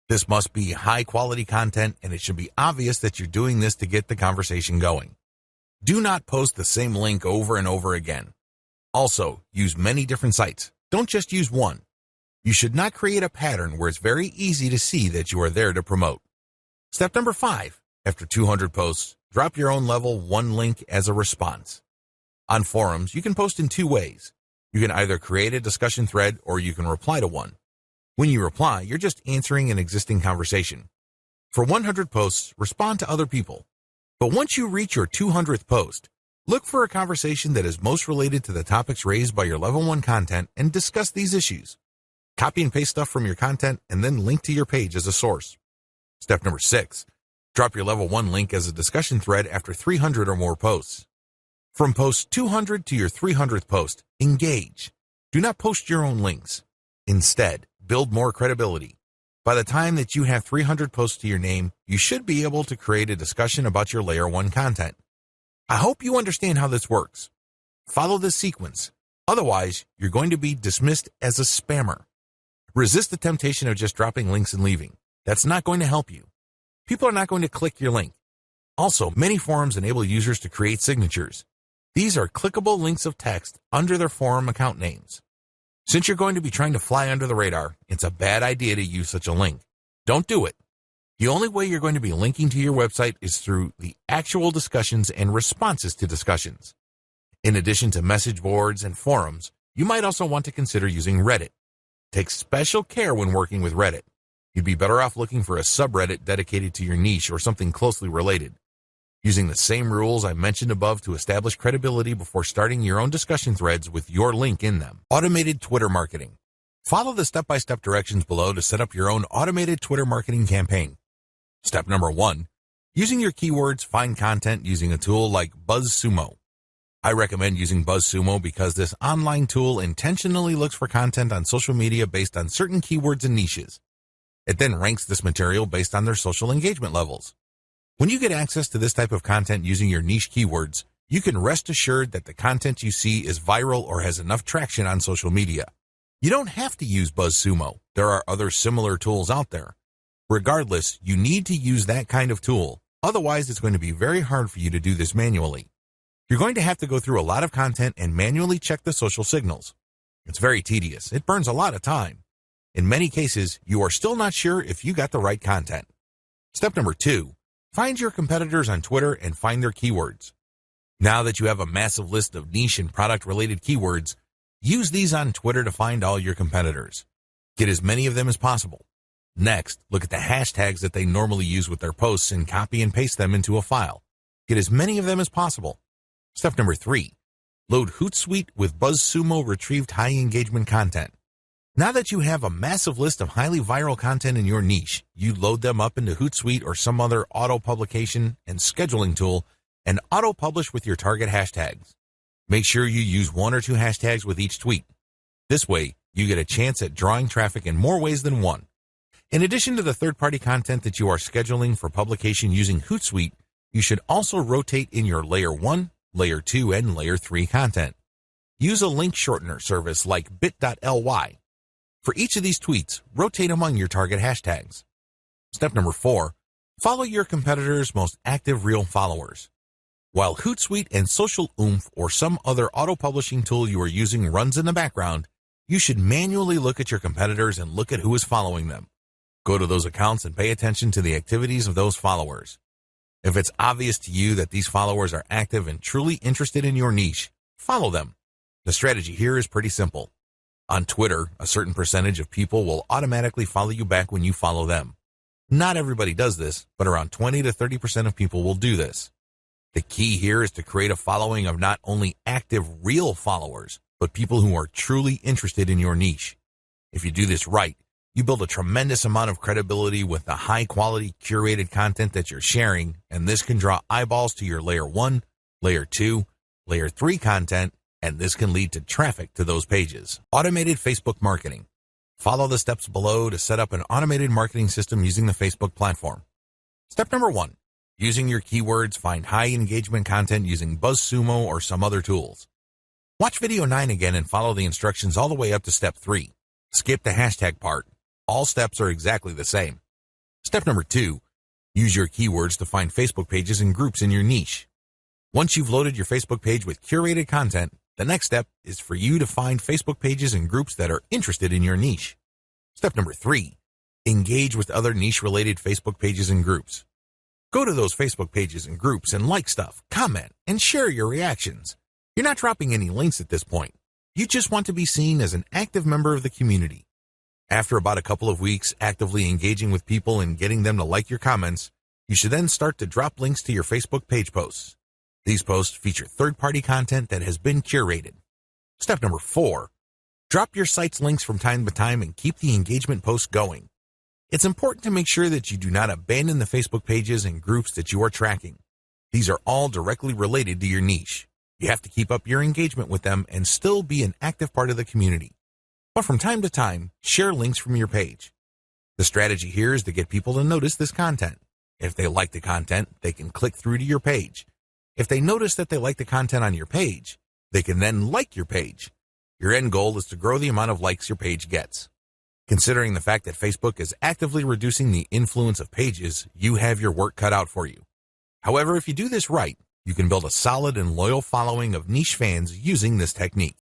This must be high-quality content, and it should be obvious that you're doing this to get the conversation going. Do not post the same link over and over again. Also, use many different sites. Don't just use one. You should not create a pattern where it's very easy to see that you are there to promote. Step number 5, after 200 posts, drop your own level 1 link as a response. On forums, you can post in 2 ways. You can either create a discussion thread or you can reply to one. When you reply, you're just answering an existing conversation. For 100 posts, respond to other people. But once you reach your 200th post, look for a conversation that is most related to the topics raised by your level 1 content and discuss these issues. Copy and paste stuff from your content and then link to your page as a source. Step number 6, drop your level 1 link as a discussion thread after 300 or more posts. From post 200 to your 300th post, engage. Do not post your own links. Instead, build more credibility. By the time that you have 300 posts to your name, you should be able to create a discussion about your layer 1 content. I hope you understand how this works. Follow this sequence. Otherwise, you're going to be dismissed as a spammer. Resist the temptation of just dropping links and leaving. That's not going to help you. People are not going to click your link. Also, many forums enable users to create signatures. These are clickable links of text under their forum account names. Since you're going to be trying to fly under the radar, it's a bad idea to use such a link. Don't do it. The only way you're going to be linking to your website is through the actual discussions and responses to discussions. In addition to message boards and forums, you might also want to consider using Reddit. Take special care when working with Reddit. You'd be better off looking for a subreddit dedicated to your niche or something closely related. Using the same rules I mentioned above to establish credibility before starting your own discussion threads with your link in them. Automated Twitter marketing. Follow the step-by-step directions below to set up your own automated Twitter marketing campaign. Step number 1, Using your keywords, find content using a tool like BuzzSumo. I recommend using BuzzSumo because this online tool intentionally looks for content on social media based on certain keywords and niches. It then ranks this material based on their social engagement levels. When you get access to this type of content using your niche keywords, you can rest assured that the content you see is viral or has enough traction on social media. You don't have to use BuzzSumo. There are other similar tools out there. Regardless, you need to use that kind of tool. Otherwise, it's going to be very hard for you to do this manually. You're going to have to go through a lot of content and manually check the social signals. It's very tedious. It burns a lot of time. In many cases, you are still not sure if you got the right content. Step number 2, find your competitors on Twitter and find their keywords. Now that you have a massive list of niche and product-related keywords, use these on Twitter to find all your competitors. Get as many of them as possible. Next, look at the hashtags that they normally use with their posts and copy and paste them into a file. Get as many of them as possible. Step number 3, load Hootsuite with BuzzSumo retrieved high engagement content. Now that you have a massive list of highly viral content in your niche, you load them up into Hootsuite or some other auto-publication and scheduling tool and auto-publish with your target hashtags. Make sure you use 1 or 2 hashtags with each tweet. This way, you get a chance at drawing traffic in more ways than one. In addition to the third-party content that you are scheduling for publication using Hootsuite, you should also rotate in your Layer 1, Layer 2, and Layer 3 content. Use a link shortener service like bit.ly. For each of these tweets, rotate among your target hashtags. Step number 4, follow your competitors' most active real followers. While Hootsuite and Social Oomph or some other auto-publishing tool you are using runs in the background, you should manually look at your competitors and look at who is following them. Go to those accounts and pay attention to the activities of those followers. If it's obvious to you that these followers are active and truly interested in your niche, follow them. The strategy here is pretty simple. On Twitter, a certain percentage of people will automatically follow you back when you follow them. Not everybody does this, but around 20 to 30% of people will do this. The key here is to create a following of not only active real followers, but people who are truly interested in your niche. If you do this right, you build a tremendous amount of credibility with the high-quality, curated content that you're sharing, and this can draw eyeballs to your Layer 1, Layer 2, Layer 3 content, and this can lead to traffic to those pages. Automated Facebook marketing. Follow the steps below to set up an automated marketing system using the Facebook platform. Step number 1, using your keywords, find high-engagement content using BuzzSumo or some other tools. Watch video 9 again and follow the instructions all the way up to Step 3. Skip the hashtag part. All steps are exactly the same. Step number 2, use your keywords to find Facebook pages and groups in your niche. Once you've loaded your Facebook page with curated content, the next step is for you to find Facebook pages and groups that are interested in your niche. Step number 3, engage with other niche-related Facebook pages and groups. Go to those Facebook pages and groups and like stuff, comment, and share your reactions. You're not dropping any links at this point. You just want to be seen as an active member of the community. After about a couple of weeks actively engaging with people and getting them to like your comments, you should then start to drop links to your Facebook page posts. These posts feature third-party content that has been curated. Step number 4, drop your site's links from time to time and keep the engagement posts going. It's important to make sure that you do not abandon the Facebook pages and groups that you are tracking. These are all directly related to your niche. You have to keep up your engagement with them and still be an active part of the community. But from time to time, share links from your page. The strategy here is to get people to notice this content. If they like the content, they can click through to your page. If they notice that they like the content on your page, they can then like your page. Your end goal is to grow the amount of likes your page gets. Considering the fact that Facebook is actively reducing the influence of pages, you have your work cut out for you. However, if you do this right, you can build a solid and loyal following of niche fans using this technique.